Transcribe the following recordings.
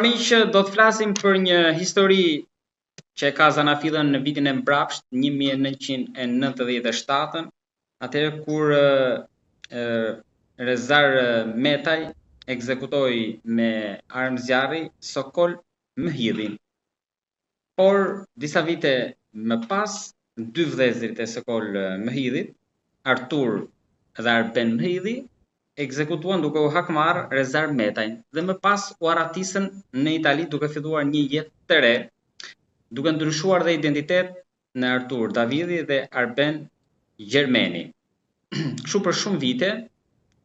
Miq, do të flasim për një histori që e ka zanafillën në vitin e mbrapsht, 1997, atëherë kur Rezar Metaj ekzekutoi me armë zjarri Sokol Mehidhin. Por disa vite më pas, dy vëllezërit e Sokol Mehidhit, Artur dhe Arben Mehidhi, ekzekutuan duke u hakmarr Rezar Metajn dhe më pas u arratisën në Itali duke filluar një jetë të re, duke ndryshuar dhe identitet në Artur Davidi dhe Arben Gjermeni. Kështu për shumë vite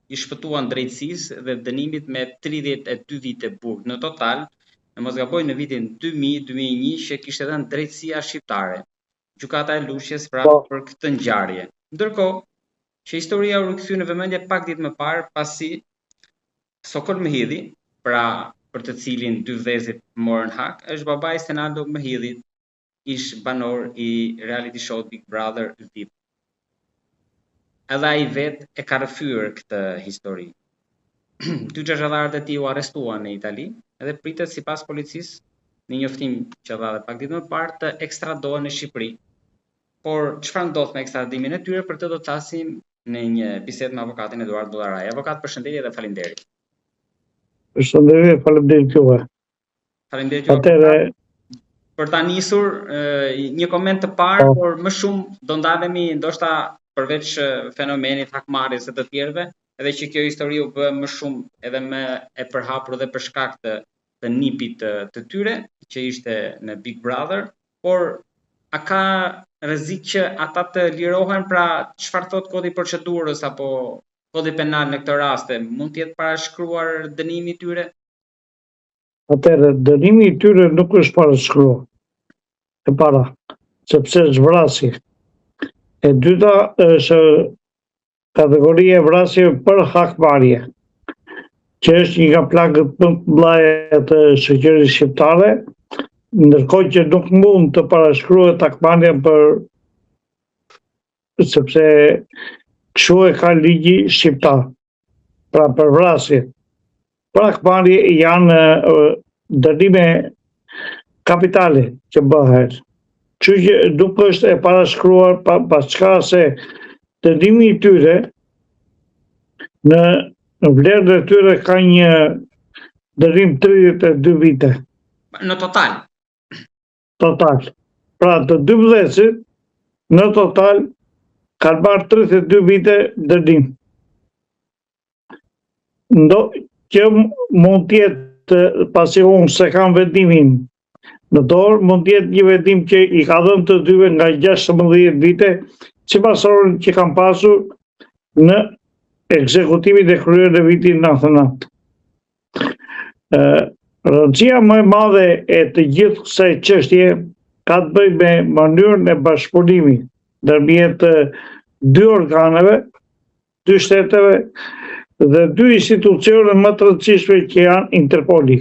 i shpëtuan drejtësisë dhe dënimit me 32 vite burg në total, në mos gaboj në vitin 2000-2001 që kishte dhënë drejtësia shqiptare, gjykata e Lushjes për këtë ngjarje. Ndërkohë që historia u rikthye në vëmendje pak ditë më parë pasi Sokol Mehidhi, pra për të cilin dy vëllezërit morën hak, është babai Stenaldo Mehidhit, ish banor i reality show Big Brother VIP. Edhe ai vet e ka rrëfyer këtë histori. Dy gjashtë e tij u arrestuan në Itali edhe pritet sipas policisë në njoftim që dha pak ditë më parë të ekstradohen në Shqipëri. Por çfarë ndodh me ekstradimin e tyre, për të do të flasim në një bisedë me avokatin Eduard Bullaraj. Avokat, përshëndetje dhe faleminderit. Përshëndetje, faleminderit juve. Faleminderit juve. Për ta nisur një koment të parë, por më shumë do ndalemi ndoshta përveç fenomenit hakmarrjes së të tjerëve, edhe që kjo histori u bë më shumë edhe më e përhapur dhe për shkak të nipit të tyre, që ishte në Big Brother, por a ka rrezik që ata të lirohen, pra çfarë thot kodi i procedurës apo kodi penal në këtë rast, mund të jetë parashkruar dënimi i tyre? Atëherë, dënimi i tyre nuk është parashkruar. E para, sepse është vrasje. E dyta është kategoria e vrasje për hakmarrje, që është një nga plagët më të mëdha të shoqërisë shqiptare, ndërkohë që nuk mund të parashkruhet hakmarrja sepse kështu e ka ligji shqiptar. Pra për vrasje. Për hakmarrje janë dënime kapitale që bëhet. Kështu që nuk është e parashkruar paska se dënimi i tyre në vlerën e tyre ka një dënim 32 vite. Në total? Total. Pra të dy vëllezërit në total kanë marrë 32 vite dënim. Që mund të jetë, pasi unë se kam vendimin në dorë, mund të jetë një vendim që i ka dhënë të dyve nga 16 vite, sipas orën që kam pasur në ekzekutimin e kryer në vitin 99. Rëndësia më e madhe e të gjithë kësaj çështje ka të bëjë me mënyrën e bashkëpunimit ndërmjet dy organeve, dy shteteve dhe dy institucione më të rëndësishme që janë Interpoli.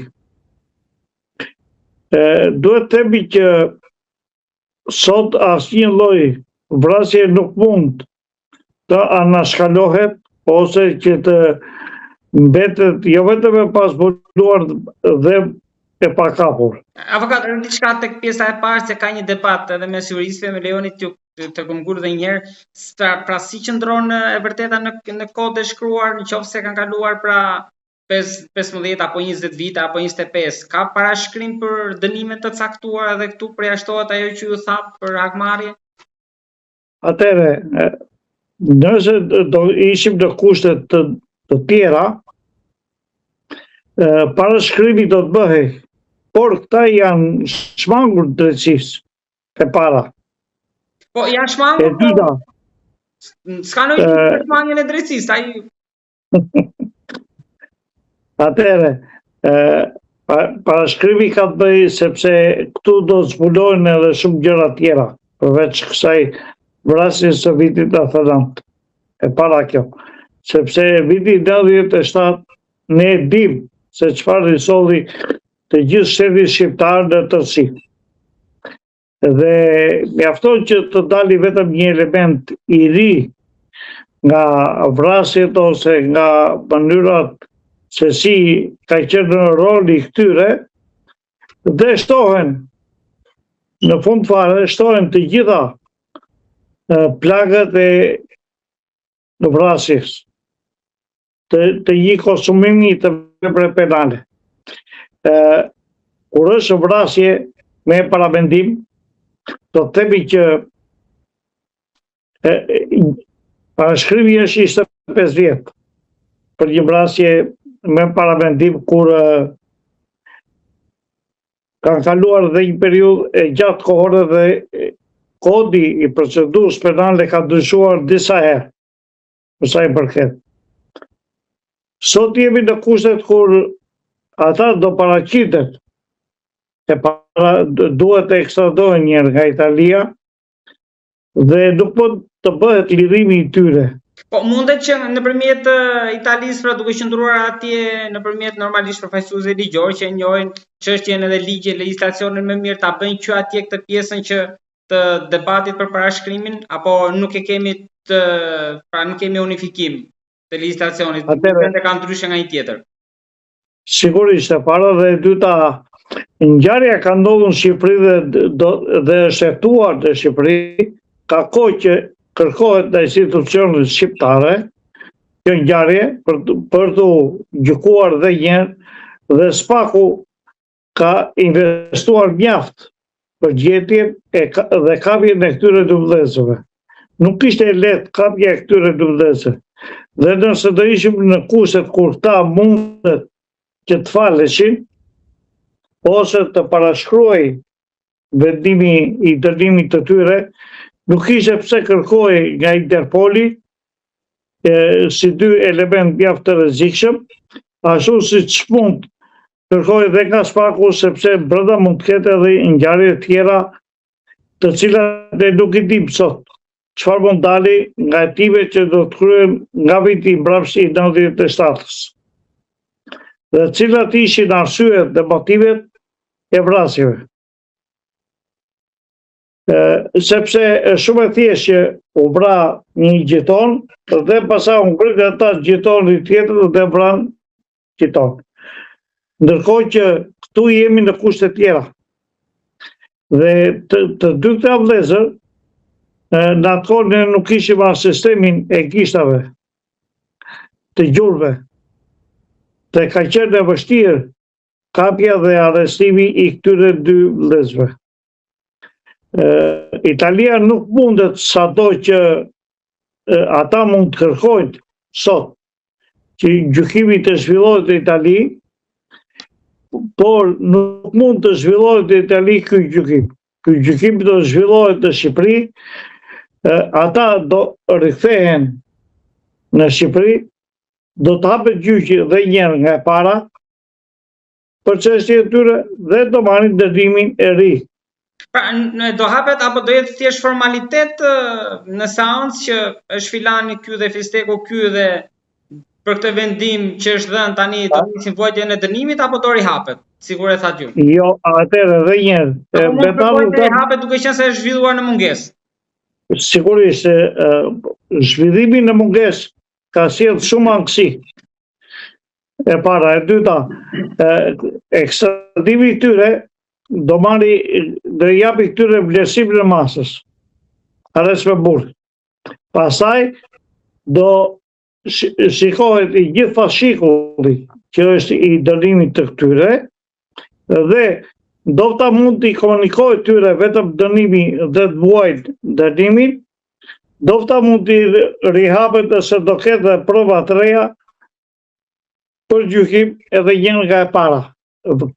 Duhet të themi që sot asnjë lloj vrasje nuk mund të anashkalohet ose që të mbetet jo vetëm e pasbonuar dhe e pakapur. Avokat, diçka tek pjesa e parë se ka një debat edhe mes juristëve, me lejoni të kumgur dhe njëherë, pra si qëndron e vërteta në kod e shkruar, nëse kanë kaluar pra 15 apo 20 vite apo 25, ka parashkrim për dënime të caktuara edhe këtu përjashtohet ajo që ju tha për hakmarrje? Atëherë, nëse do ishim në kushte të tjera, parashkrimi do të bëhej, por këta janë shmangur drejtësisë e para. Po janë shmangur? E dyta. S'ka ndonjë shmangjen e drejtësisë, ai. Atëherë, parashkrimi ka të bëjë sepse këtu do të zbulohen edhe shumë gjëra tjera, përveç kësaj vrasjes së vitit 99. E para kjo. Sepse viti 97 ne dim se çfarë i solli të gjithë shteti shqiptar në tërësi. Dhe mjafton që të dali vetëm një element i ri nga vrasjet ose nga mënyrat se si ka qenë roli këtyre, dhe shtohen, në fund fare, shtohen të gjitha plagët e vrasjes, të një konsumimi të vepre penale. Kur është vrasje me paramendim, do të themi që parashkrimi është 25 vjet për një vrasje me paramendim, kur kanë kaluar dhe një periudhë e gjatë kohore dhe kodi i procedurës penale ka ndryshuar disa herë, për sa i përket. Sot jemi në kushtet kur ata do paraqitet duhet të ekstradohen njërë nga Italia dhe nuk po të bëhet lidhimi i tyre. Po mundet që nëpërmjet Italisë, pra duke qëndruar atje nëpërmjet normalisht përfaqësuesve ligjor që njohin çështjen edhe ligje, legjislacionin më mirë, ta bëjnë që atje këtë pjesën që të debatit për parashkrimin, apo nuk e kemi nuk kemi unifikim të legjislacionit, vende kanë ndryshe nga një tjetër. Sigurisht, e para dhe e dyta, ngjarja ka ndodhur në Shqipëri dhe është hetuar në Shqipëri, ka kohë që kërkohet nga institucionet shqiptare kjo ngjarje për të gjykuar dhe njerë, dhe SPAK-u ka investuar mjaft për gjetjen dhe kapjen e këtyre 12-ve. Nuk ishte lehtë kapja e këtyre 12-ve. Dhe nëse do ishim në kushtet kur ta mundet që të faleshin, ose të parashkruaj vendimi i dënimit të tyre, nuk ishte pse kërkoj nga Interpoli si dy element mjaft të rrezikshëm, ashtu si mund kërkoj dhe nga SPAK-u, sepse brenda mund të ketë edhe ngjarje të tjera të cilat ne nuk i dim sot çfarë mund dali nga hetimet që do të kryhen nga viti i mbrapsht i 97-s. Dhe cilat ishin arsyet dhe motivet e vrasjeve. Sepse shumë e thjeshtë që u vra një gjeton dhe pastaj u ngrit ata gjetoni tjetër dhe vran gjeton. Ndërkohë që këtu jemi në kushte tjera. Dhe të dy këta vëllezër, në atë kohë ne nuk kishim as sistemin e gishtave të gjurve. Dhe ka qenë e vështirë kapja dhe arrestimi i këtyre dy vëllezërve. Italia nuk mundet sado që ata mund të kërkojnë sot që gjykimi të zhvillohet në Itali, por nuk mund të zhvillohet në Itali ky gjykim. Ky gjykim do të zhvillohet në Shqipëri, ata do rikthehen në Shqipëri, do të hapet gjyqi dhe njerë nga e para për çështjen e tyre dhe do marrin dënimin e ri. Pra, do hapet apo do jetë thjesht formalitet në seancë që është filani ky dhe Fisteku ky dhe për këtë vendim që është dhënë tani do nisin vuajtjen e dënimit, apo do rihapet, sikur e thatë ju? Jo, atëherë edhe një herë. Mund të rihapet duke qenë se është zhvilluar në mungesë. Sigurisht, zhvillimi në mungesë ka sjellë shumë anksi. E para, e dyta, ekstradimi i tyre do japi këtyre vlerësim në masës, arrest me burg. Pastaj do shikohet i gjithë fashikulli që është i dënimit të këtyre dhe ndofta mund t'i komunikohet tyre vetëm dënimi dhe të vuajt dënimin, ndofta mund t'i rihapet ose do ketë dhe prova të reja për gjykim edhe një nga e para.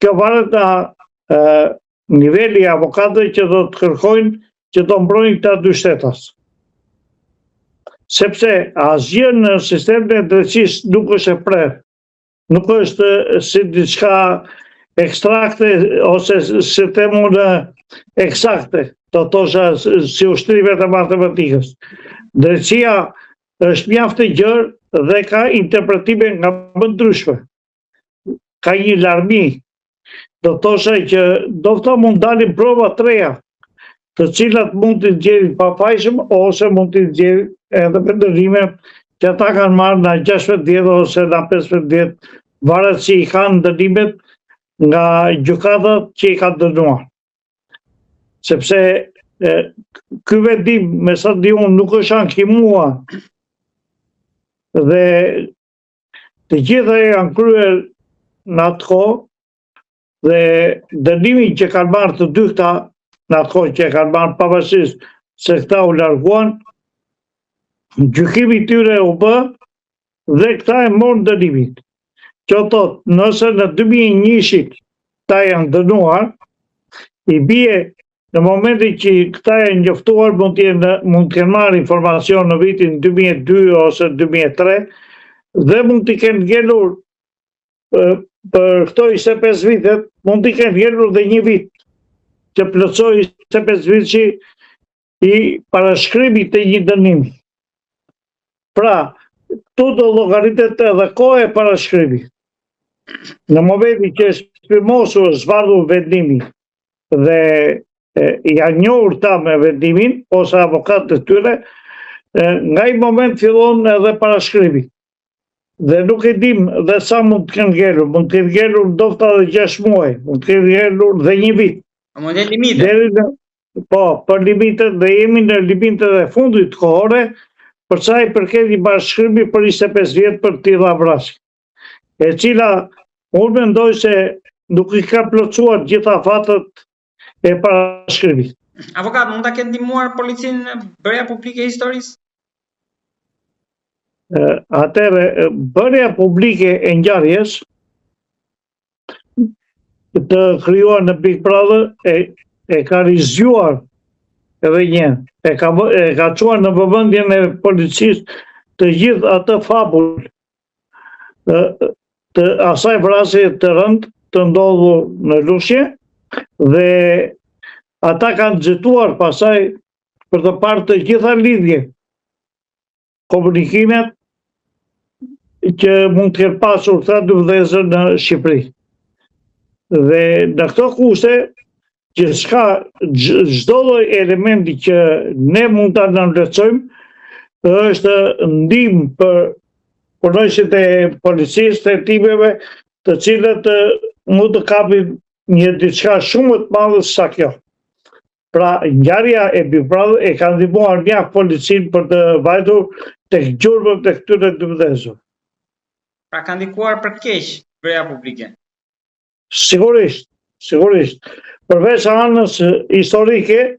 Kjo varet nga niveli i avokatëve që do të kërkojnë që do mbrojnë këta dy shtetas. Sepse asgjë në sistemin e drejtësisë nuk është e prerë, nuk është si diçka ekstrakte ose si themun eksakte, do të thosha si ushtrimet e matematikës. Drejtësia është mjaft e gjerë dhe ka interpretime nga më ndryshme. Ka një larmi. Do të thosha që dofta mund dalin prova të reja, të cilat mund të nxjerrin pafajshëm ose mund të nxjerrin edhe me dënime që ata kanë marrë nga 16 vjet ose nga 15 vjet, varet si i kanë dënimet nga gjykatat që i ka dënuar. Sepse ky vendim, me sa di unë, nuk është ankimua dhe të gjitha janë kryer në atë kohë dhe dënimi që kanë marrë të dy këta në atë kohë që kanë marrë pavarësisht se këta u larguan, gjykimi i tyre u bë dhe këta e morën dënimin. Që thot, nëse në 2001 këta janë dënuar, i bie në momentin që këta janë njoftuar mund të kenë marrë informacion në vitin 2002 ose 2003 dhe mund t'i kenë ngelur për këto 25 vitet, mund t'i kenë ngelur dhe 1 vit që plotësoi 25 vit që i parashkrimit të një dënimi. Pra, këtu do llogaritet edhe koha e parashkrimit. Në momentin që është firmosur, zbardhur vendimi dhe janë njohur ta me vendimin ose avokatët e tyre, nga i moment fillon edhe parashkrimi. Dhe nuk e dim dhe sa mund të kenë ngelur, mund të kenë ngelur ndoshta edhe 6 muaj, mund të kenë ngelur dhe 1 vit. Mund të limite. Po, për limitet dhe jemi në limitet e fundit kohore, për sa i përket i parashkrimi për 25 vjet për tilla vrasje. E cila unë mendoj se nuk i ka plotësuar gjitha fatet e parashkrimit. Avokat, mund ta ketë ndihmuar policinë bërja publike e historisë? Atëre, bërja publike e ngjarjes të krijuar në Big Brother e ka rizgjuar edhe një, e ka çuar në vëmendjen e policisë të gjithë atë fabull të asaj vrasje të rëndë të ndodhur në Lushnjë dhe ata kanë nxituar pasaj për të parë të gjitha lidhje, komunikimet që mund të kenë pasur këta dy vëllezër në Shqipëri. Dhe në këto kushte, që çdo lloj elementi që ne mund ta analizojmë është ndihmë për punojësit e policisë, të timeve, të cilët mund të kapin një diçka shumë më të madhe se kjo. Pra, ngjarja e Big Brother e ka ndihmuar mjaft policinë për të vajtur tek gjurmët e këtyre dy vëllezërve. Pra ka ndikuar për keq bërja publike. Sigurisht. Përveç anës historike,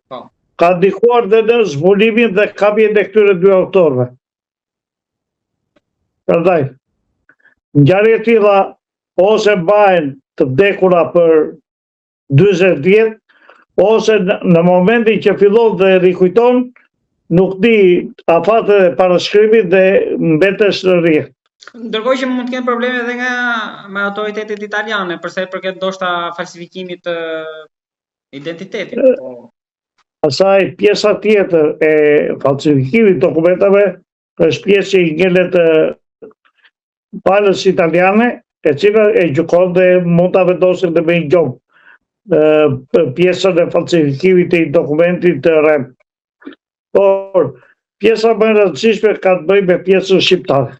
ka ndikuar dhe në zbulimin dhe kapjen e këtyre dy autorëve. Prandaj, ngjarje të tilla ose mbahen të vdekura për 40 vjet, ose në momentin që fillon dhe rikujton, nuk di afatet e parashkrimit dhe mbetesh në rrjet. Ndërkohë që mund të kenë probleme edhe me autoritetet italiane, përsa i përket ndoshta falsifikimit të identitetit. Asaj pjesa tjetër e falsifikimit dokumentave është pjesë që i ngelet palës italiane, e cila e gjykon dhe mund ta vendosin dhe me një gjomë pjesën e falsifikimit të dokumentit të rem. Por, pjesa më e rëndësishme ka të bëjë me pjesën shqiptare.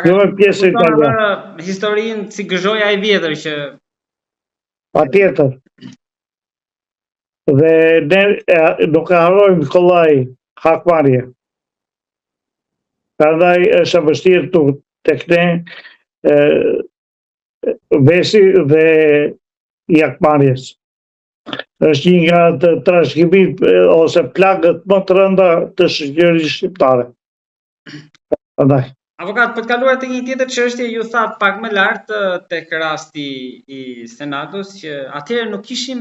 Jo me pjesën italiane. Historinë si gëzhoja e vjetër që... Patjetër. Dhe ne nuk e harrojmë kollaj hakmarrje. Prandaj është e vështirë tek ne vesi dhe hakmarrjes. Është një nga të trashëgimit ose plagët më të rënda të shoqërisë shqiptare. Prandaj. Avokat, për të kaluar tek një tjetër çështje, ju thatë pak më lart tek rasti i Senatos që atëherë nuk kishim